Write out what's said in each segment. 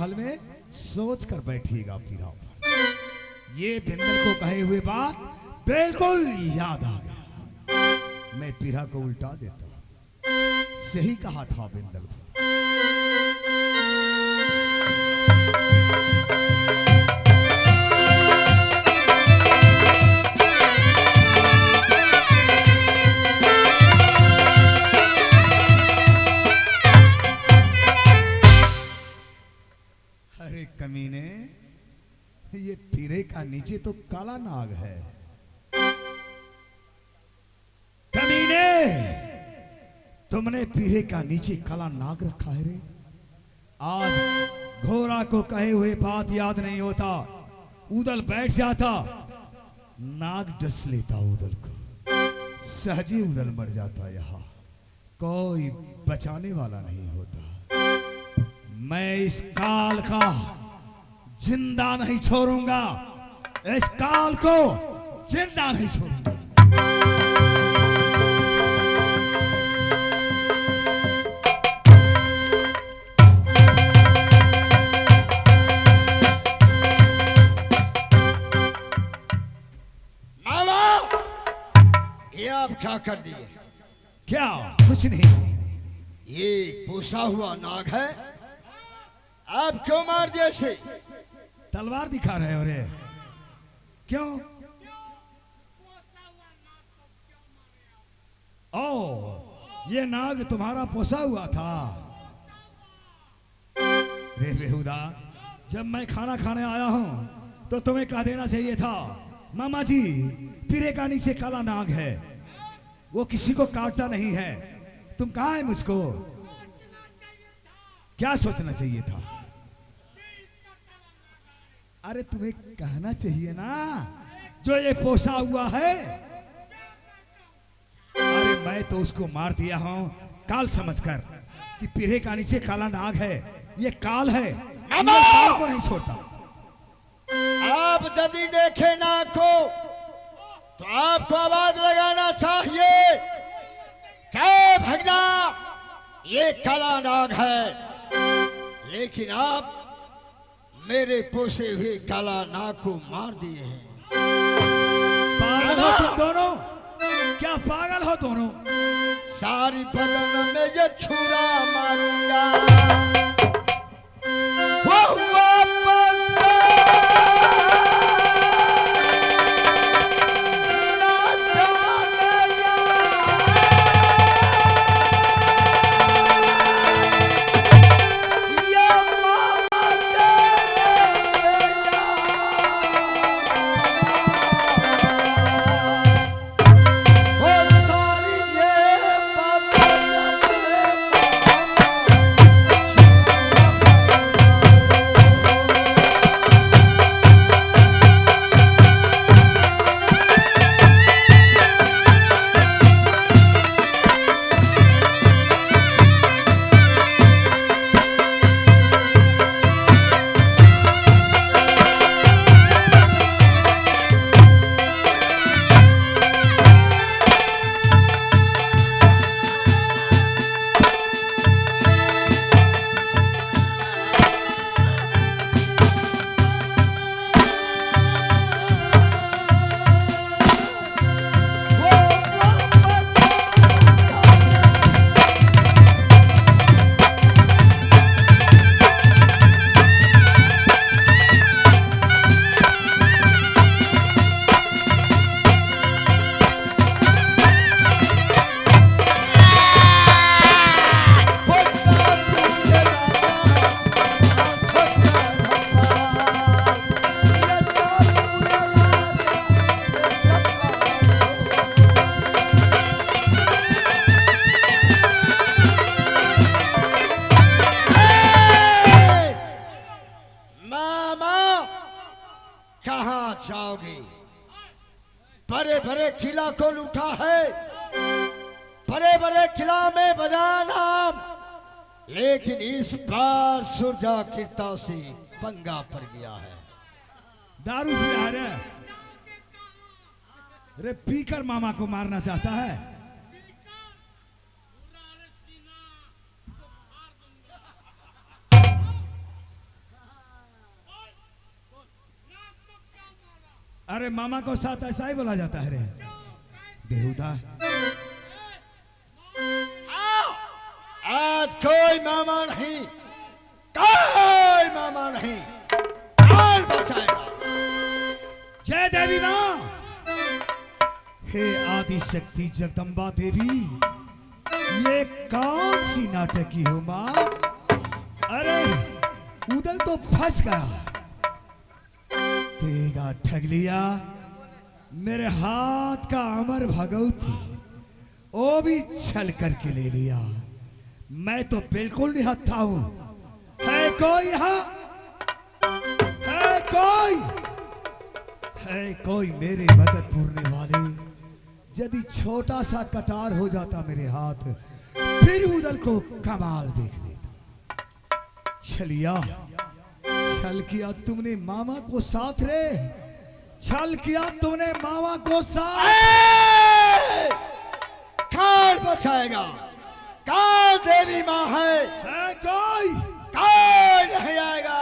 महल में सोच कर बैठिएगा पीरा। ये बिंदल को कहे हुए बात बिल्कुल याद आ गया। मैं पीरा को उल्टा देता, सही कहा था बिंदल को। अरे कमीने, ये पीरे का नीचे तो काला नाग है। कमीने, तुमने पीरे का नीचे काला नाग रखा है रे। आज घोड़ा को कहे हुए बात याद नहीं होता, उदल बैठ जाता, नाग डस लेता उदल को, सहजी उदल मर जाता। यहाँ कोई बचाने वाला नहीं होता। मैं इस काल का जिंदा नहीं छोड़ूंगा, इस काल को जिंदा नहीं छोड़ूंगा। मामा, ये आप क्या कर दिए? क्या? कुछ नहीं। ये पोसा हुआ नाग है, आप क्यों मार दिए इसे? तलवार दिखा रहे हो रे? क्यों? ओ, ये नाग तुम्हारा पोसा हुआ था। रे बेहुदा, जब मैं खाना खाने आया हूं तो तुम्हें कह देना चाहिए था, मामा जी पीरे का नीचे काला नाग है, वो किसी को काटता नहीं है। तुम कहा है मुझको? क्या सोचना चाहिए था? अरे तुम्हें कहना चाहिए ना, जो ये पोसा हुआ है। अरे मैं तो उसको मार दिया हूं काल समझकर कि पीरे का नीचे काला नाग है, ये काल है, काल को नहीं छोड़ता। आप यदि देखे नाग को तो आपको आवाज लगाना चाहिए, क्या भगना ये काला नाग है। लेकिन आप मेरे पोसे हुए काला नाग को मार दिए हैं। पागल हो तुम दोनों? क्या पागल हो दोनों? सारी बदन में ये छुरा मारूंगा। जाओगे? बड़े बड़े किला को लूटा है, बड़े बड़े किला में बजा नाम, लेकिन इस बार सूरजा कीर्ता से पंगा पड़ गया है। दारू पिया रे? रे पीकर मामा को मारना चाहता है। अरे मामा को साथ ऐसा ही बोला जाता है रे बेहुदा। आज कोई मामा नहीं, कोई मामा नहीं, कौन बचाएगा? जय देवी माँ। हे आदि शक्ति जगदम्बा देवी, ये कौन सी नाटकी हो माँ? अरे उदल तो फंस गया, तेगा ठग लिया मेरे हाथ का अमर भगवती, वो भी छल करके ले लिया। मैं तो बिल्कुल निहत्था हूं। है कोई यहाँ? है कोई? है कोई मेरे मदद पूरने वाले? यदि छोटा सा कटार हो जाता मेरे हाथ, फिर उदल को कमाल देख लेता। छलिया, छल किया तुमने मामा को साथ रे, छल किया तुमने मामा को साथ। कौन बचाएगा? कौन देवी माँ है? कोई? कौन नहीं आएगा?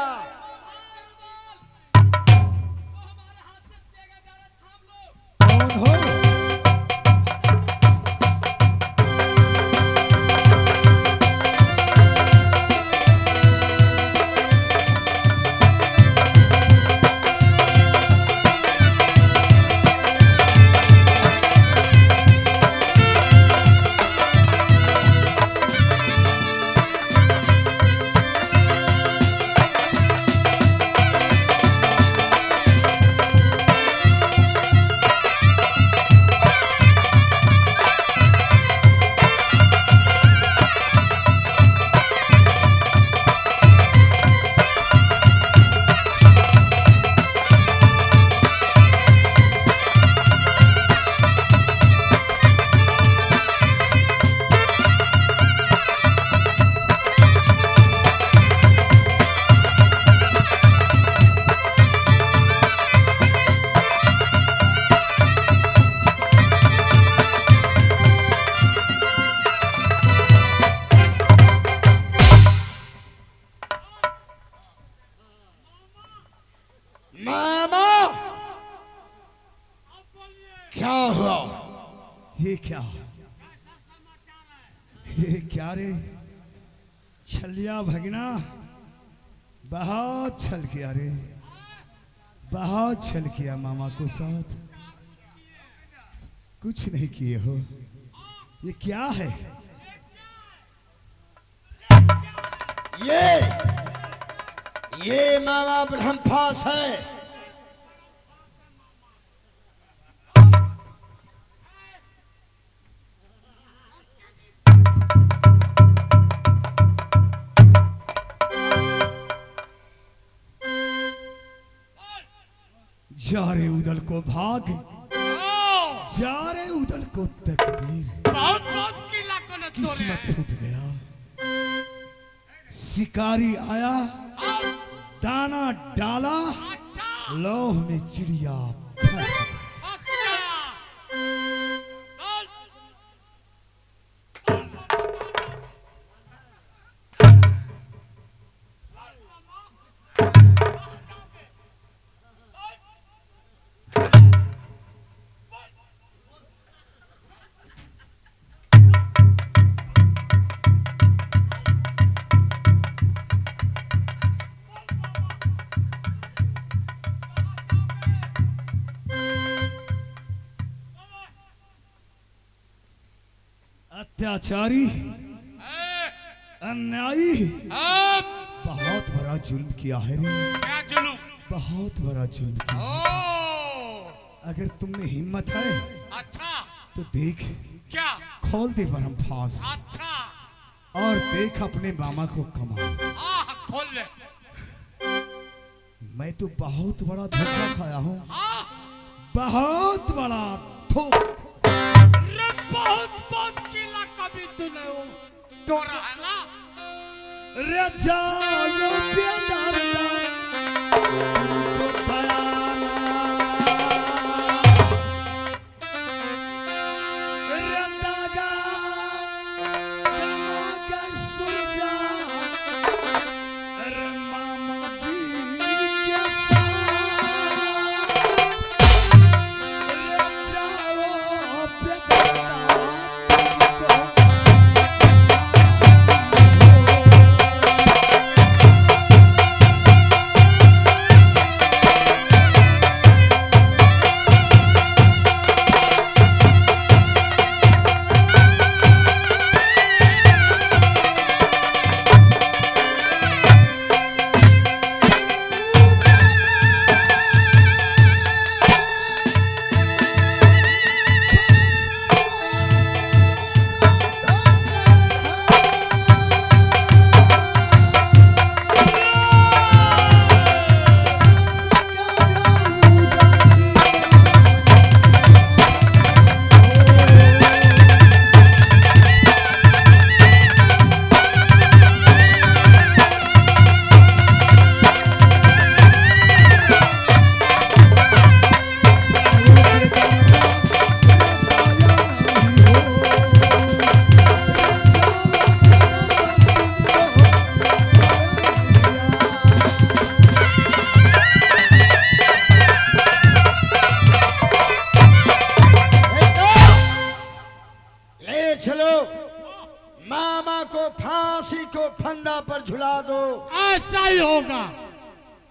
कौन हो? क्या हुआ? ये क्या? ये क्या रे? छलिया भगना, बहुत छल किया रे, बहुत छल किया मामा को साथ। कुछ नहीं किए हो। ये क्या है? ये मामा ब्रह्मपास है। जा रे उदल को भाग, जा रे उदल को तकदीर, किस्मत फूट गया। शिकारी आया, दाना डाला, लोह में चिड़िया फंस गई। अत्याचारी, अन्यायी, बहुत बड़ा जुल्म किया है रे। क्या जुल्म? बहुत बड़ा जुल्म किया। अगर तुमने हिम्मत है अच्छा तो देख, क्या? खोल दे ब्रह्मपास अच्छा और देख अपने मामा को कमाल। खोल ले। मैं तो बहुत बड़ा धोखा खाया हूँ, बहुत बड़ा धोखा। बहुत बहुत किला कभी तूने वो तोड़ा है ना? रे जानो प्यादारदा को तयाना, रे दागा कमा का सुरजा, रे मामा जी के साथ। ऐसा ही होगा।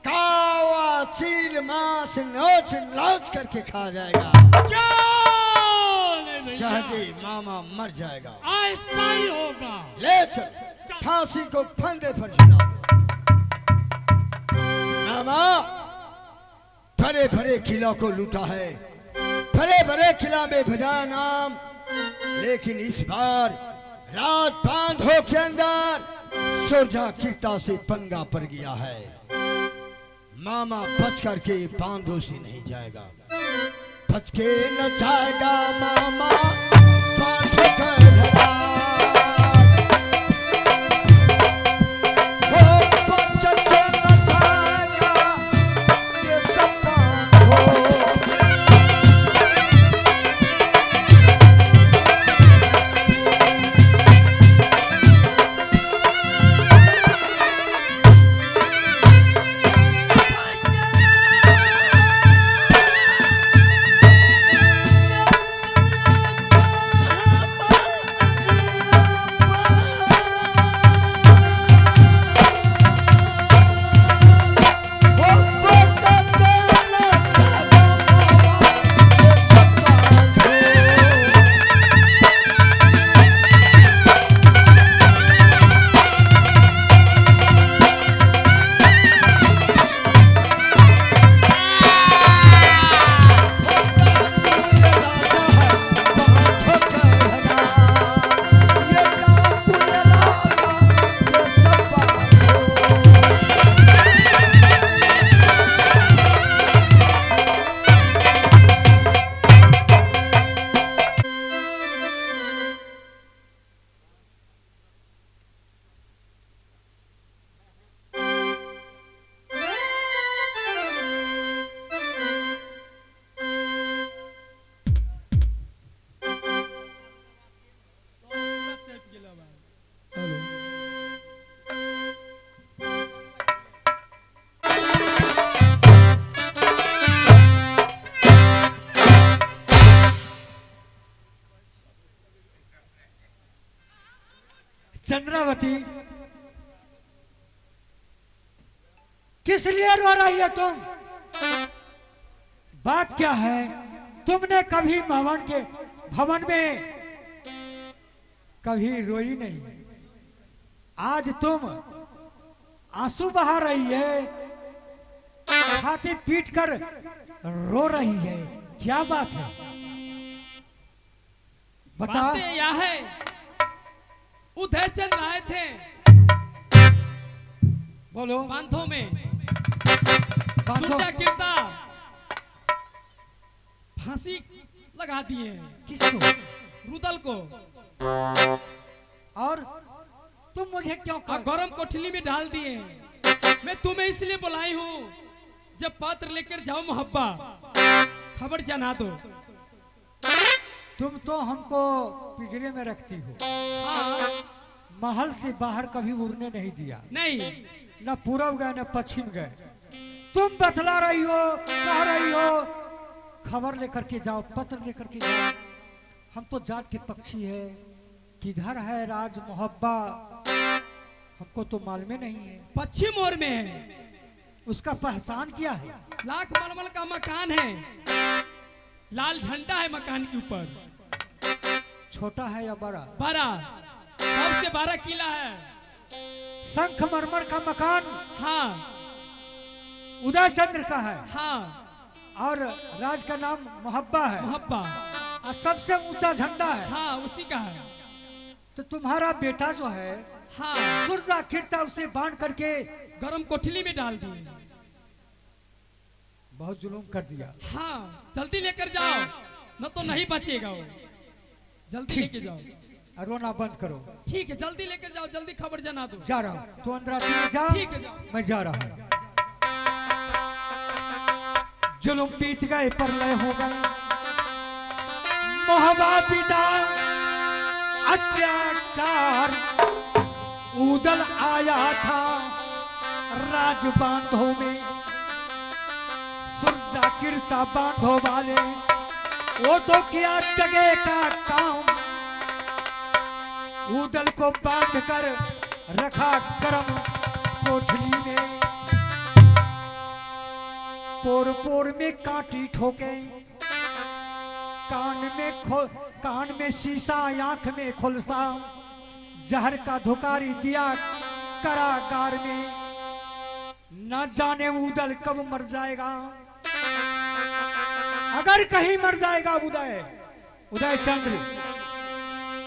कावा चील मांस नोच नोच करके खा जाएगा। क्यों नहीं भैया? शाहजी मामा मर जाएगा। ऐसा ही होगा। ले चल फांसी को फंदे पर झुला दो। मामा भरे भरे किला को लूटा है, भरे भरे किला में भजाया नाम, लेकिन इस बार रात बांधो के अंदर सुरजा किरता से पंगा पड़ गया है। मामा बच करके बांधो से नहीं जाएगा, बच के न जाएगा मामा बांधो का धरा। चंद्रावती, किस लिए रो रही है तुम? बात क्या है? तुमने कभी भवन में कभी रोई नहीं, आज तुम आंसू बहा रही है, छाती पीट कर रो रही है, क्या बात है? बता। बातें यह है, उदयचंद आए थे बोलो। बांधों में सुरजा किरता फांसी लगा दिए। किसको? रुदल को। और तुम मुझे क्यों अब गरम कोठली में डाल दिए। मैं तुम्हें इसलिए बुलाई हूँ, जब पत्र लेकर जाओ मुहब्बा, खबर जना दो। तुम तो हमको पिंजरे में रखती हो, हाँ। महल से बाहर कभी उड़ने नहीं दिया। नहीं, न पूरब गए न पश्चिम गए। तुम बतला रही हो, कह रही हो खबर लेकर के जाओ, पत्र लेकर के जाओ। हम तो जात के पक्षी है, किधर है राज मुहब्बा हमको तो मालूम नहीं है। पश्चिम ओर में है, उसका पहचान क्या है? लाख मलमल का मकान है, लाल झंडा है मकान के ऊपर। छोटा है या बड़ा? बड़ा, सबसे बड़ा किला है। संखमरमर का मकान? हाँ। उदयचंद्र का है? हाँ। और राज का नाम मुहब्बा है? मुहब्बा। और सबसे ऊंचा झंडा है? हाँ, उसी का है। तो तुम्हारा बेटा जो है, हाँ, सुरजा खिरता उसे बांध करके गरम कोठली में डाल दिए। बहुत जुलूम कर दिया। हाँ, जल्दी लेकर जाओ, न तो नहीं बचेगा वो। जल्दी लेके जाओ। रोना बंद करो। ठीक है, जल्दी लेकर जाओ, जल्दी खबर जना दो। जा रहा हूँ, तो अंदर आके जा। ठीक है, जाओ। मैं जा रहा हूँ। जुलूम बीत गए, परलय हो गए, मोहब्बा पिता अत्याचार। उदल आया था राज बांधों में, सुरजा किरता बांधो वाले, वो तो किया दगे का काम। उदल को बांध कर रखा गरम कोठली में पोर पोर में कांटी ठोके, कान में शीशा, आंख में खुलसा, जहर का धुकारी दिया कारागार में। न जाने उदल कब मर जाएगा, अगर कहीं मर जाएगा उदय चंद्र।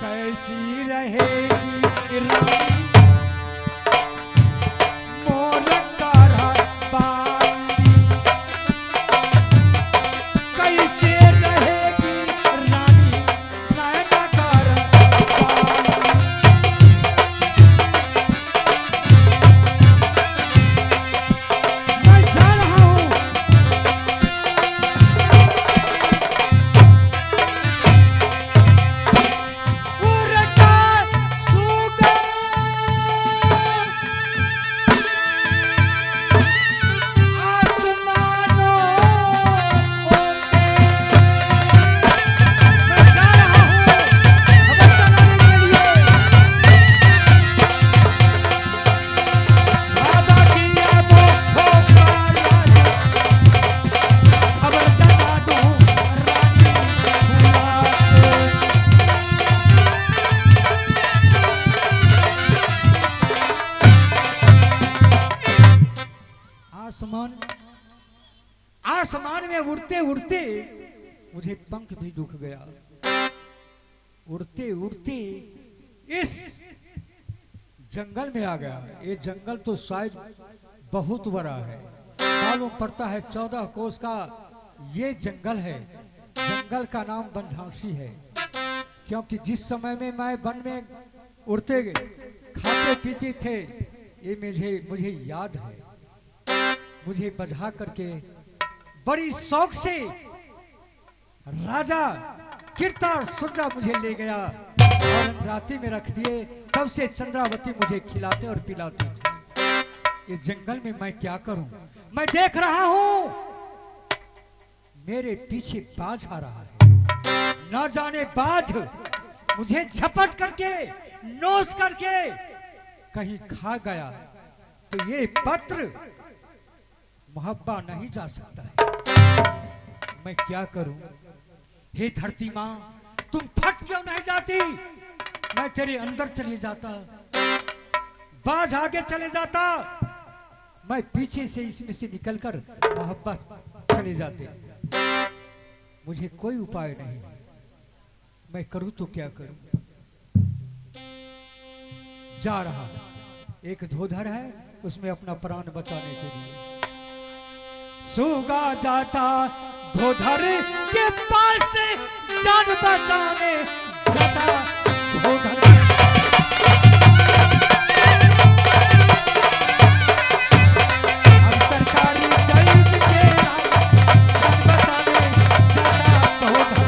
कैसी रहेगी रानी मोर बांदी, कैसे रहेगी रानी नैना बांदी। मैं जा रहा हूँ, उड़ता सुगा आसमानों में। मैं जा रहा हूँ खबर चलाने के लिए, बाबा की आबो खबर चला दूं रानी फूला को। आसमान में उड़ते उड़ते मुझे पंख भी दुख गया। उड़ते उड़ते इस जंगल में आ गया। ये जंगल तो शायद बहुत बड़ा है, मालूम पड़ता है 14 कोस का ये जंगल है। जंगल का नाम बनझांसी है, क्योंकि जिस समय में मैं वन में उड़ते खाते पीते थे, ये मुझे याद है। मुझे बजा करके बड़ी शौक से राजा कीर्ता सुरजा मुझे ले गया और राती में रख दिए। तब से चंद्रावती मुझे खिलाते और पिलाते थे। ये जंगल में मैं क्या करूं? मैं देख रहा हूं मेरे पीछे बाज आ रहा है। न जाने बाज मुझे झपट करके नोच करके कहीं खा गया तो ये पत्र मुहब्बा नहीं जा सकता है। मैं क्या करूं? हे धरती माँ, तुम फट क्यों नहीं जाती? मैं तेरे अंदर चले जाता, बाज आगे चले जाता, मैं पीछे से इसमें से निकलकर मुहब्बा चले जाते। मुझे कोई उपाय नहीं, मैं करूं तो क्या करूं? जा रहा, एक धोधर है, उसमें अपना प्राण बचाने के लिए सूगा जाता धोधर के पास से जान बचाने जाता धोधर। अब सरकारी दैत के जान बचाने जाता धोधर।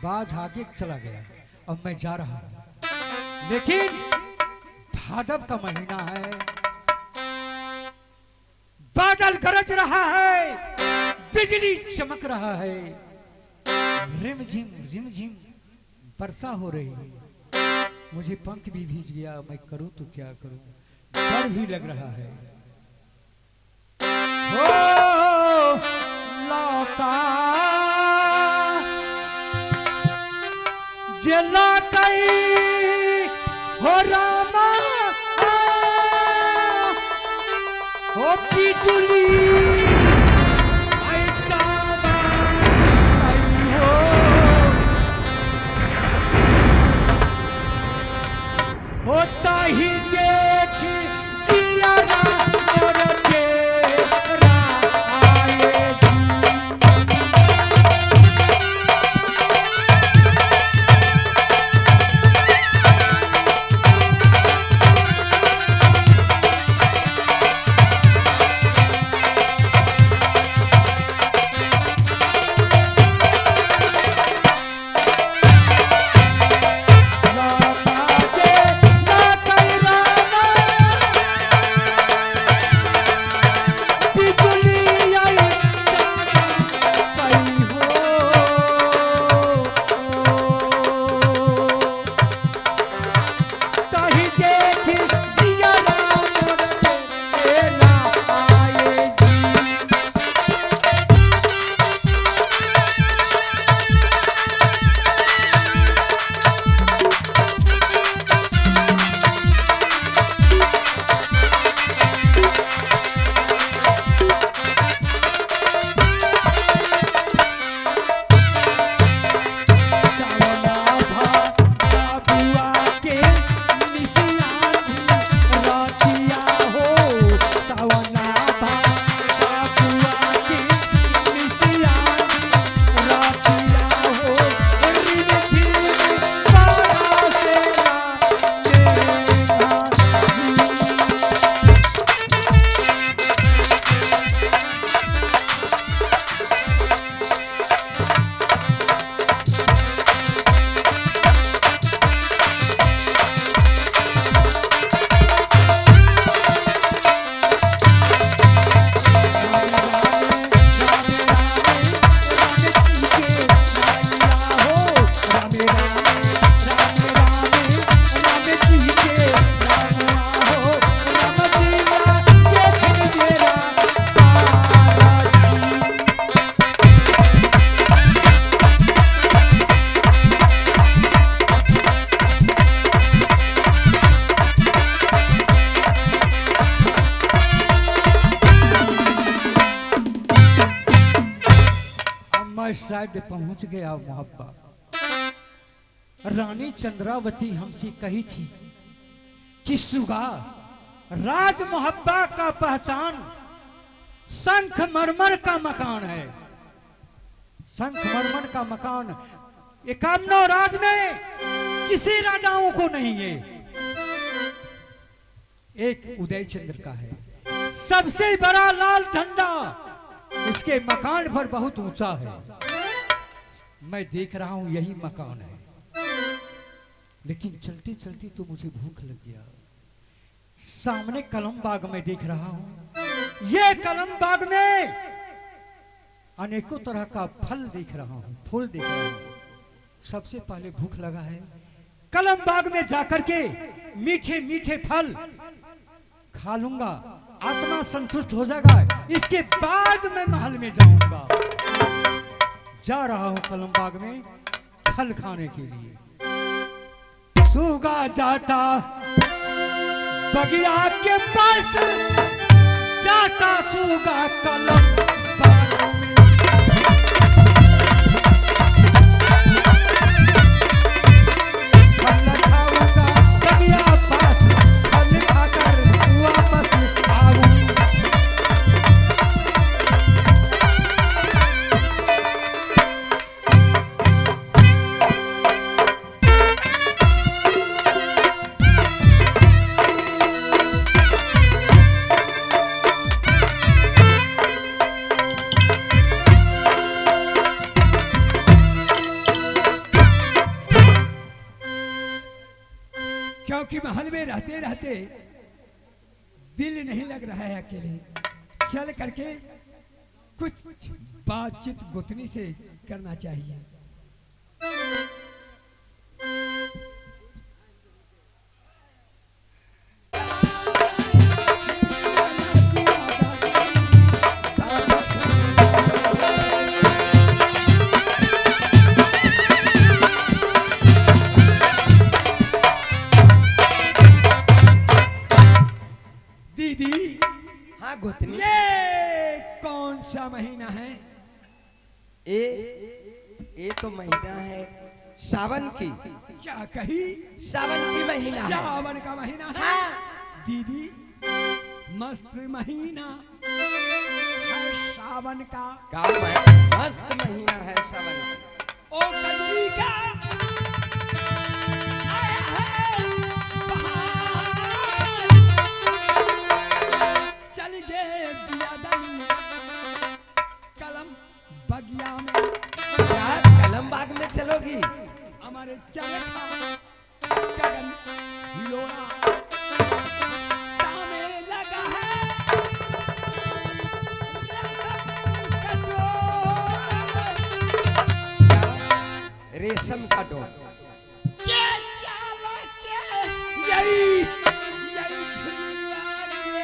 बाज आगे चला गया। अब मैं जा रहा हूं, लेकिन भादव का महीना है, बादल गरज रहा है, बिजली चमक रहा है, रिमझिम वर्षा हो रही है। मुझे पंख भी भीज गया, मैं करूं तो क्या करूं? डर भी लग रहा है। हो लौका जला गई हो रामा हो बिजुली होता ही देख जिया और तेरा आए साइड पहुंच गया मोहब्बा। रानी चंद्रावती हमसे कही थी कि सुगा राज मोहब्बा का पहचान शंख मरमर का मकान है। शंख मरमर का मकान 51 राज में किसी राजाओं को नहीं है, एक उदय चंद्र का है। सबसे बड़ा लाल झंडा उसके मकान पर बहुत ऊंचा है। मैं देख रहा हूं यही मकान है, लेकिन चलते चलते तो मुझे भूख लग गया। सामने कलम बाग में देख रहा हूं, ये कलम बाग में अनेकों तरह का फल देख रहा हूं, फूल देख रहा हूं। सबसे पहले भूख लगा है, कलम बाग में जाकर के मीठे मीठे फल खा लूंगा, आत्मा संतुष्ट हो जाएगा। इसके बाद मैं महल में जाऊंगा। जा रहा हूं कलम बाग में फल खाने के लिए। सूगा जाता बगिया के पास, जाता सूगा कलम बाग में। फल खाऊंगा बगिया पास, फल खाकर वापस आऊं। क्योंकि महल में रहते रहते दिल नहीं लग रहा है अकेले, चल करके कुछ बातचीत गोतनी से करना चाहिए। दीदी, हाँ गोतनी, ये कौन सा महीना है? ये तो महीना है सावन की। क्या कही? सावन की महीना है। सावन का महीना है। हाँ। दीदी, मस्त महीना है सावन का। मस्त महीना है सावन का। ओ कजरी का आया है बहार, चल गए दिया दनी कलम बगिया में। क्या कलम बाग में चलोगी? हमारे चरखा गगन हिलोरा तामे लगा है रेशम का डोर। के चाला के यही झुला के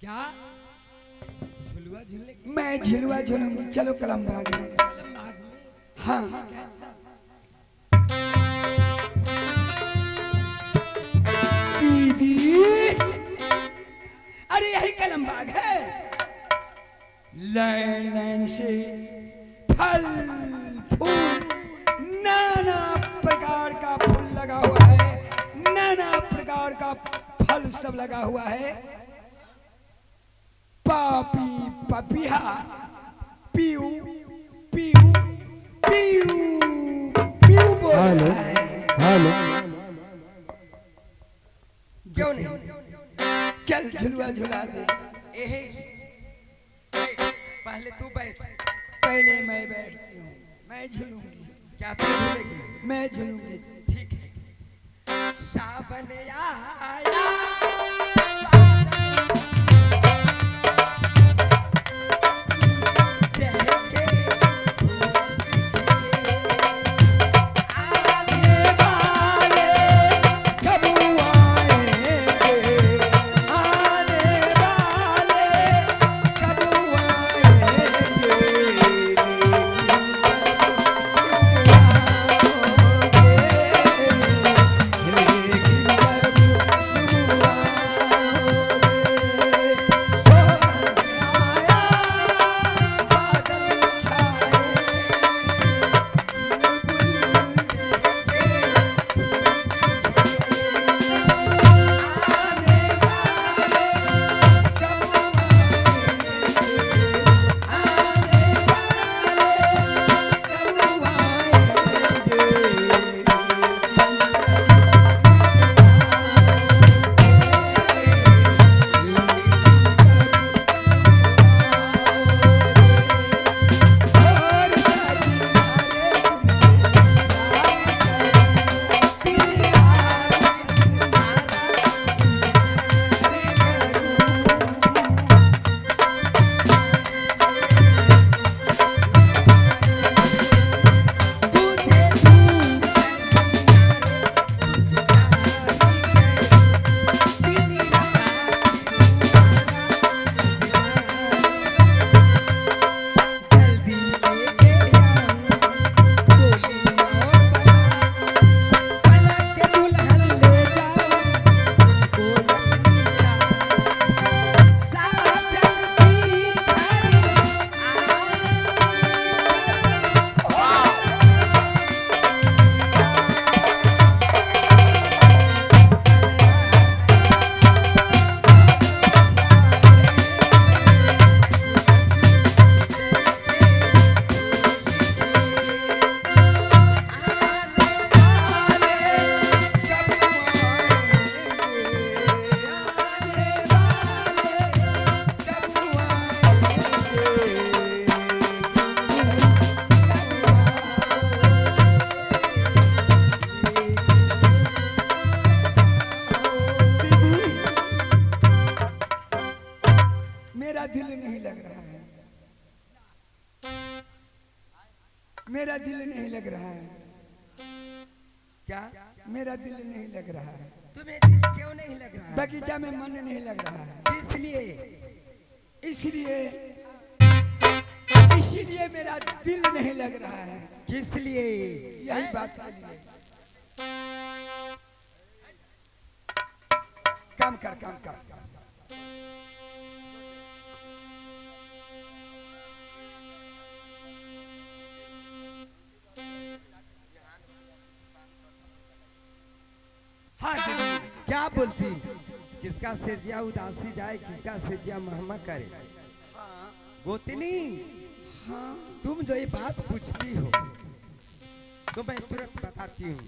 क्या झुलुआ झूलने की मैं झुलुआ झूलूंगी, चलो कलम बाग में। कलम बाग में? हाँ दीदी, अरे यही कलम बाग है। लाइन लाइन से फल फूल, नाना प्रकार का फूल लगा हुआ है, नाना प्रकार का फल सब लगा हुआ है। पापी पपिया पीऊ पीऊ पीऊ पीऊ बोल रहा है। हेलो क्यों नहीं, चल झुलुआ झुला दे। पहले तू बैठ। पहले मैं बैठती हूँ, मैं झूलूंगी। क्या तू झूलेगी? मैं झूलूंगी। ठीक है। सावन आया मेरा दिल नहीं लग रहा है। क्या? मेरा दिल नहीं लग रहा है। तुम्हें दिल क्यों नहीं लग रहा है? बगीचा में मन नहीं लग रहा है। इसलिए इसीलिए मेरा दिल नहीं लग रहा है। किस लिए? यही बात के लिए। काम कर। हाँ दीदी, क्या बोलती? किसका सेजिया उदासी जाए, किसका सेजिया महमा करे। गोतनी, हाँ तुम जो ये बात पूछती हो तो मैं तुरंत बताती हूँ।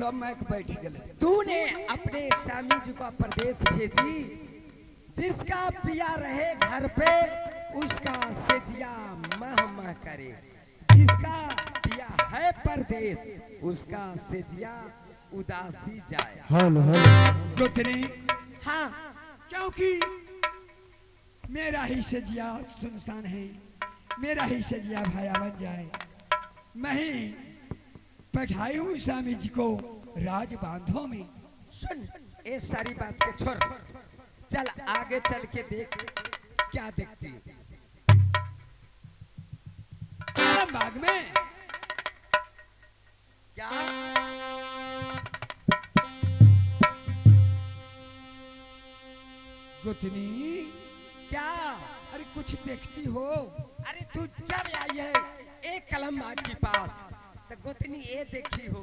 सब मैक बैठ गए। तूने अपने स्वामी जी को प्रदेश भेजी, जिसका पिया रहे घर पे उसका सेजिया मह मह करे, जिसका पिया है परदेश उसका सेजिया उदासी जाए। गोतनी, हाँ क्योंकि मेरा ही सजिया सुनसान है, मेरा ही सजिया भाया बन जाए। मैं ही बैठाई हूँ स्वामी जी को राज बांधों में। सुन, ये सारी बात के छोड़, चल आगे चल के देख क्या देखती है। बाग में क्या गोतनी, क्या? अरे कुछ देखती हो? अरे तू जब आई है एक कलम बाग के पास तो गोतनी ये देखी हो,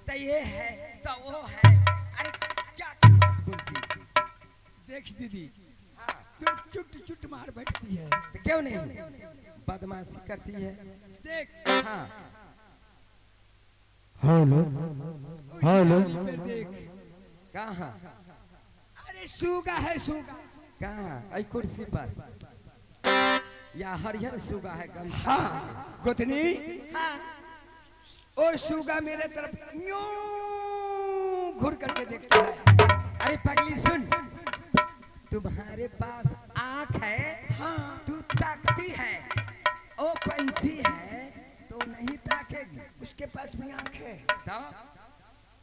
तो ये है तो वो है। अरे क्या बात बोलती? देख दीदी, हाँ, तुम चुट चुट मार बैठती है। तो क्यों नहीं बदमाशी करती है? देख, हाँ उस डाली पे देख। कहाँ? अरे सूगा है, सूगा। कहाँ? आई कुर्सी पर या हरिहर सुगा है गमछा? हाँ गोतनी, हाँ। ओ सूगा मेरे तरफ यूं घुर करके देखता है। अरे पगली सुन, तुम्हारे पास आँख है, हाँ, तू ताकती है, ओ पंछी है तो नहीं ताकेगी। उसके पास भी आंख है, तो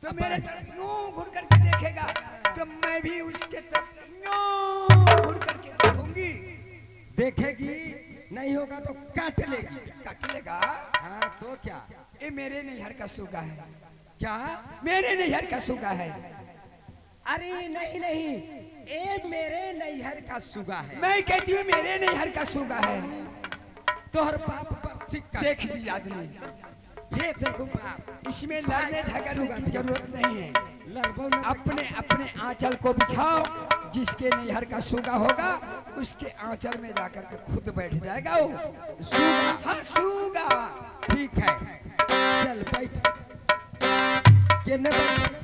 तो मेरे तरफ यूं घुर करके देखेगा, तो मैं भी उसके तरफ यूं घुर करके देखूंगी। देखेगी, नहीं होगा तो काट लेगी। काट लेगा? हाँ तो क्या? ये मेरे नैहर का सूगा है। क्या? मेरे नैहर का सूगा है। अरे नहीं नहीं, ये मेरे नैहर का सुगा है। मैं कहती हूँ मेरे नैहर का सूगा है। तोहर बाप पर चिक्का देख दी आदमी, हे देखो बाप, इसमें लड़ने झगड़ने की जरूरत नहीं है। लड़बो न। अपने अपने आंचल को बिछाओ, जिसके नैहर का सूगा होगा उसके आंचल में जाकर के खुद बैठ जाएगा वो सुगा। हाँ सूगा। ठीक है, चल बैठ के न बैठ।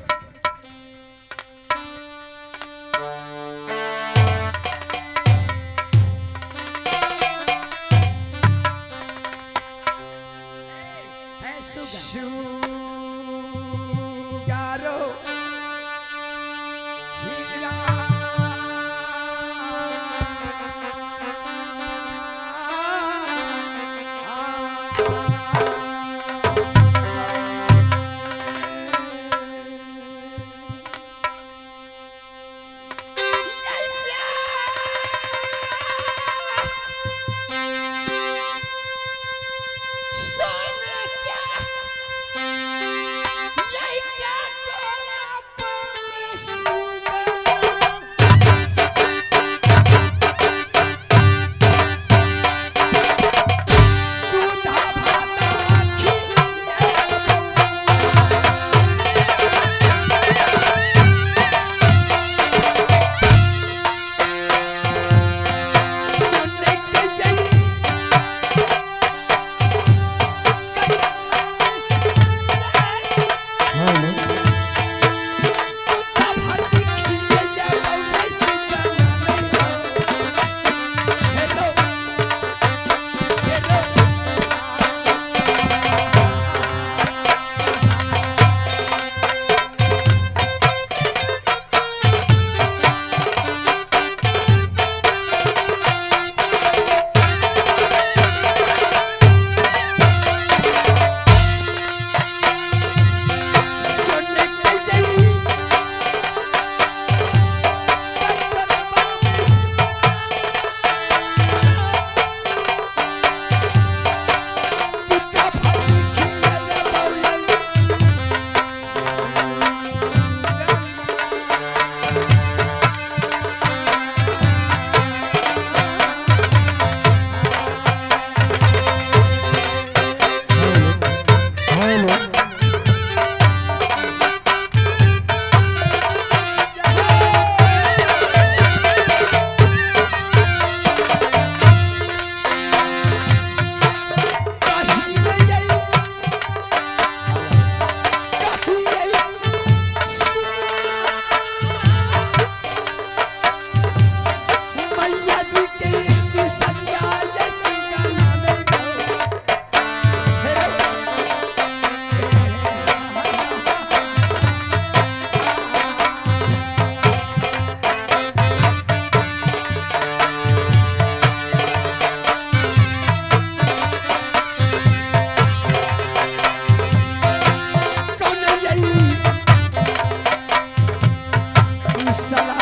है सुगा। गारो हीरा सलाम